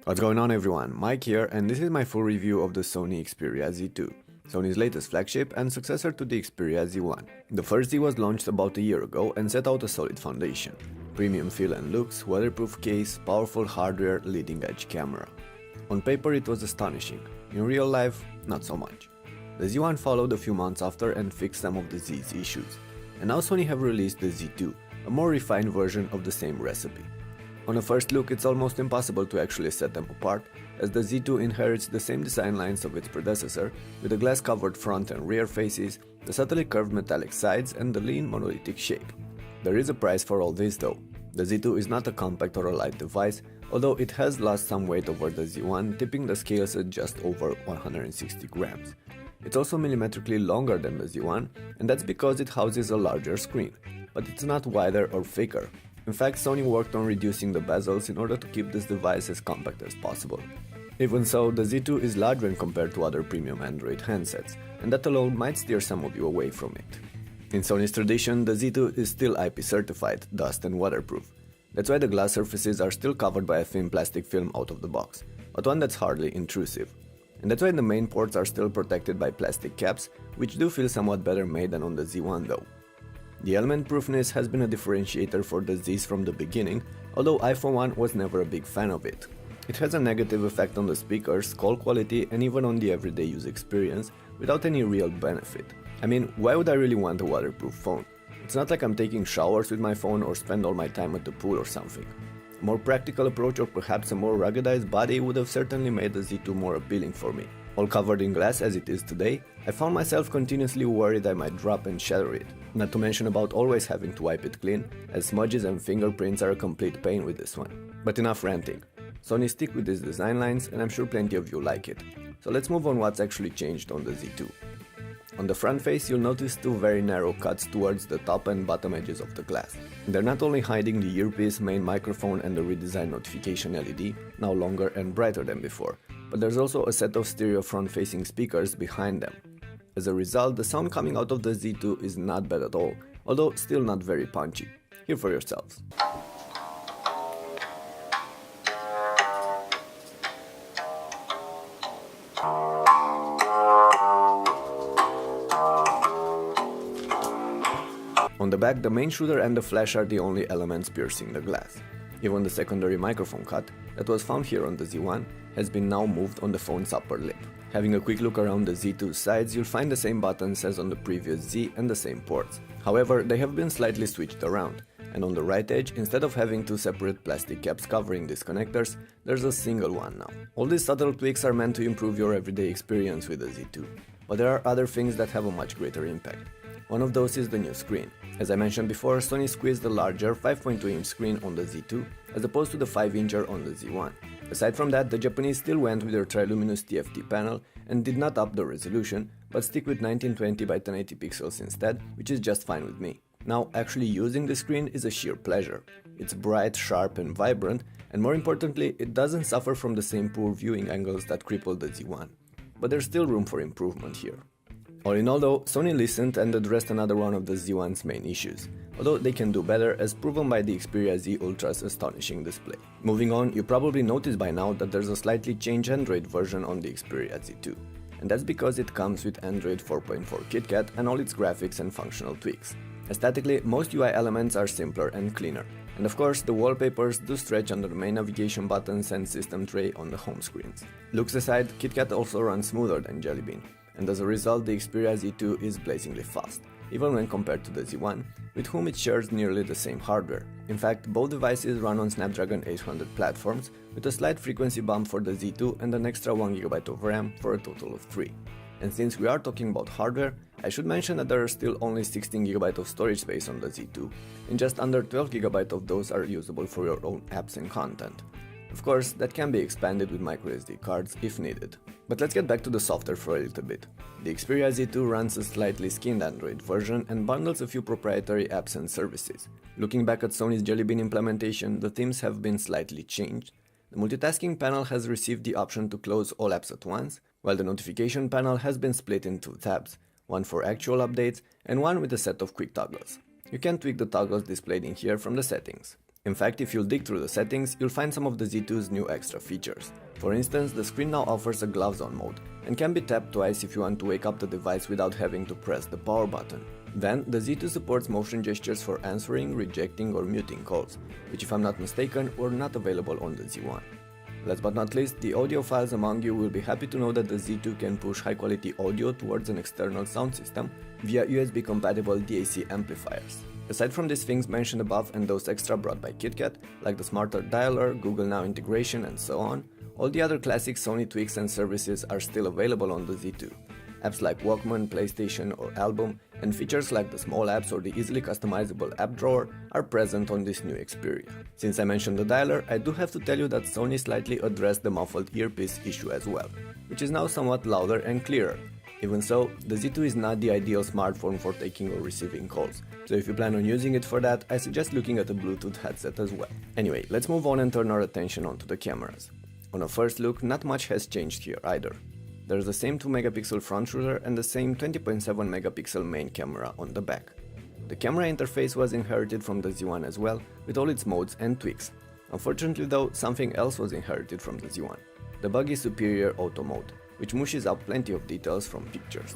What's going on everyone, Mike here, and this is my full review of the Sony Xperia Z2, Sony's latest flagship and successor to the Xperia Z1. The first Z was launched about a year ago and set out a solid foundation. Premium feel and looks, weatherproof case, powerful hardware, leading edge camera. On paper it was astonishing, in real life not so much. The Z1 followed a few months after and fixed some of the Z's issues. And now Sony have released the Z2, a more refined version of the same recipe. On a first look, it's almost impossible to actually set them apart, as the Z2 inherits the same design lines of its predecessor, with the glass-covered front and rear faces, the subtly curved metallic sides, and the lean monolithic shape. There is a price for all this though. The Z2 is not a compact or a light device, although it has lost some weight over the Z1, tipping the scales at just over 160 grams. It's also millimetrically longer than the Z1, and that's because it houses a larger screen, but it's not wider or thicker. In fact, Sony worked on reducing the bezels in order to keep this device as compact as possible. Even so, the Z2 is large when compared to other premium Android handsets, and that alone might steer some of you away from it. In Sony's tradition, the Z2 is still IP certified, dust and waterproof. That's why the glass surfaces are still covered by a thin plastic film out of the box, but one that's hardly intrusive. And that's why the main ports are still protected by plastic caps, which do feel somewhat better made than on the Z1 though. The element proofness has been a differentiator for the Z's from the beginning, although iPhone 1 was never a big fan of it. It has a negative effect on the speakers, call quality, and even on the everyday use experience, without any real benefit. I mean, why would I really want a waterproof phone? It's not like I'm taking showers with my phone or spend all my time at the pool or something. A more practical approach or perhaps a more ruggedized body would have certainly made the Z2 more appealing for me. All covered in glass as it is today, I found myself continuously worried I might drop and shatter it, not to mention about always having to wipe it clean, as smudges and fingerprints are a complete pain with this one. But enough ranting. Sony stick with these design lines and I'm sure plenty of you like it. So let's move on what's actually changed on the Z2. On the front face you'll notice two very narrow cuts towards the top and bottom edges of the glass. They're not only hiding the earpiece, main microphone and the redesigned notification LED, now longer and brighter than before, but there's also a set of stereo front-facing speakers behind them. As a result, the sound coming out of the Z2 is not bad at all, although still not very punchy. Hear for yourselves. On the back, the main shooter and the flash are the only elements piercing the glass. Even the secondary microphone cut, that was found here on the Z1, has been now moved on the phone's upper lip. Having a quick look around the Z2's sides, you'll find the same buttons as on the previous Z and the same ports. However, they have been slightly switched around, and on the right edge, instead of having two separate plastic caps covering these connectors, there's a single one now. All these subtle tweaks are meant to improve your everyday experience with the Z2, but there are other things that have a much greater impact. One of those is the new screen. As I mentioned before, Sony squeezed the larger 5.2-inch screen on the Z2 as opposed to the 5-incher on the Z1. Aside from that, the Japanese still went with their triluminous TFT panel and did not up the resolution, but stick with 1920 by 1080 pixels instead, which is just fine with me. Now, actually using the screen is a sheer pleasure. It's bright, sharp and vibrant, and more importantly, it doesn't suffer from the same poor viewing angles that crippled the Z1. But there's still room for improvement here. All in all though, Sony listened and addressed another one of the Z1's main issues, although they can do better as proven by the Xperia Z Ultra's astonishing display. Moving on, you probably noticed by now that there's a slightly changed Android version on the Xperia Z2, and that's because it comes with Android 4.4 KitKat and all its graphics and functional tweaks. Aesthetically, most UI elements are simpler and cleaner, and of course the wallpapers do stretch under the main navigation buttons and system tray on the home screens. Looks aside, KitKat also runs smoother than Jelly Bean, and as a result the Xperia Z2 is blazingly fast, even when compared to the Z1, with whom it shares nearly the same hardware. In fact, both devices run on Snapdragon 800 platforms, with a slight frequency bump for the Z2 and an extra 1GB of RAM for a total of 3. And since we are talking about hardware, I should mention that there are still only 16GB of storage space on the Z2, and just under 12GB of those are usable for your own apps and content. Of course, that can be expanded with microSD cards if needed. But let's get back to the software for a little bit. The Xperia Z2 runs a slightly skinned Android version and bundles a few proprietary apps and services. Looking back at Sony's Jelly Bean implementation, the themes have been slightly changed. The multitasking panel has received the option to close all apps at once, while the notification panel has been split in two tabs, one for actual updates and one with a set of quick toggles. You can tweak the toggles displayed in here from the settings. In fact, if you'll dig through the settings, you'll find some of the Z2's new extra features. For instance, the screen now offers a gloves on mode and can be tapped twice if you want to wake up the device without having to press the power button. Then, the Z2 supports motion gestures for answering, rejecting or muting calls, which if I'm not mistaken were not available on the Z1. Last but not least, the audiophiles among you will be happy to know that the Z2 can push high-quality audio towards an external sound system via USB-compatible DAC amplifiers. Aside from these things mentioned above and those extra brought by KitKat, like the smarter dialer, Google Now integration and so on, all the other classic Sony tweaks and services are still available on the Z2. Apps like Walkman, PlayStation or Album, and features like the small apps or the easily customizable app drawer are present on this new Xperia. Since I mentioned the dialer, I do have to tell you that Sony slightly addressed the muffled earpiece issue as well, which is now somewhat louder and clearer. Even so, the Z2 is not the ideal smartphone for taking or receiving calls, so if you plan on using it for that, I suggest looking at a Bluetooth headset as well. Anyway, let's move on and turn our attention onto the cameras. On a first look, not much has changed here either. There's the same 2-megapixel front shooter and the same 20.7-megapixel main camera on the back. The camera interface was inherited from the Z1 as well, with all its modes and tweaks. Unfortunately though, something else was inherited from the Z1, the buggy superior auto mode, which mushes out plenty of details from pictures.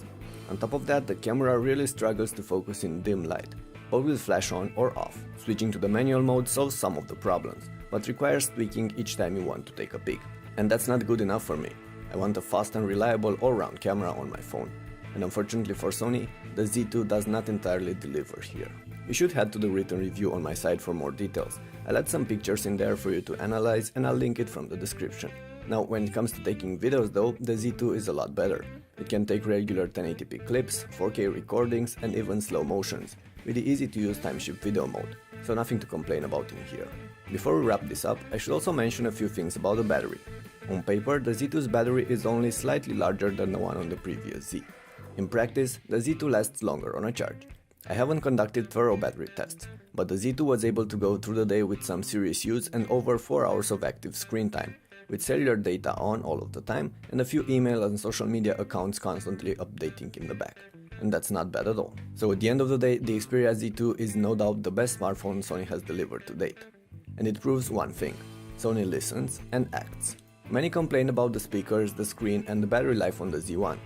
On top of that, the camera really struggles to focus in dim light, or will flash on or off. Switching to the manual mode solves some of the problems, but requires tweaking each time you want to take a pic. And that's not good enough for me. I want a fast and reliable all-round camera on my phone, and unfortunately for Sony, the Z2 does not entirely deliver here. You should head to the written review on my site for more details. I'll add some pictures in there for you to analyze and I'll link it from the description. Now, when it comes to taking videos though, the Z2 is a lot better. It can take regular 1080p clips, 4K recordings and even slow motions, with the easy-to-use time-shift video mode, so nothing to complain about in here. Before we wrap this up, I should also mention a few things about the battery. On paper, the Z2's battery is only slightly larger than the one on the previous Z. In practice, the Z2 lasts longer on a charge. I haven't conducted thorough battery tests, but the Z2 was able to go through the day with some serious use and over 4 hours of active screen time, with cellular data on all of the time and a few email and social media accounts constantly updating in the back. And that's not bad at all. So at the end of the day, the Xperia Z2 is no doubt the best smartphone Sony has delivered to date. And it proves one thing: Sony listens and acts. Many complain about the speakers, the screen and the battery life on the Z1,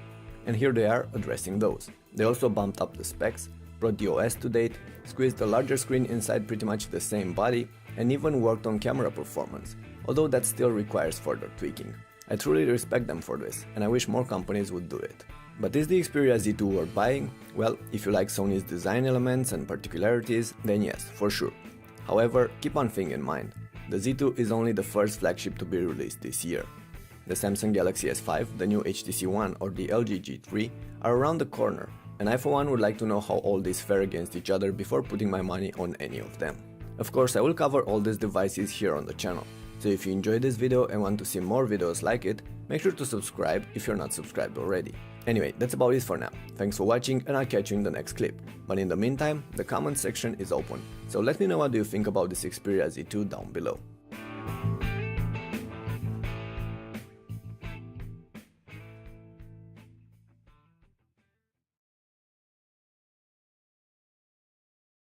and here they are addressing those. They also bumped up the specs, brought the OS to date, squeezed a larger screen inside pretty much the same body, and even worked on camera performance, although that still requires further tweaking. I truly respect them for this, and I wish more companies would do it. But is the Xperia Z2 worth buying? Well, if you like Sony's design elements and particularities, then yes, for sure. However, keep one thing in mind: the Z2 is only the first flagship to be released this year. The Samsung Galaxy S5, the new HTC One or the LG G3 are around the corner, and I for one would like to know how all these fare against each other before putting my money on any of them. Of course, I will cover all these devices here on the channel, so if you enjoyed this video and want to see more videos like it, make sure to subscribe if you're not subscribed already. Anyway, that's about it for now. Thanks for watching and I'll catch you in the next clip. But in the meantime, the comment section is open, so let me know what do you think about this Xperia Z2 down below.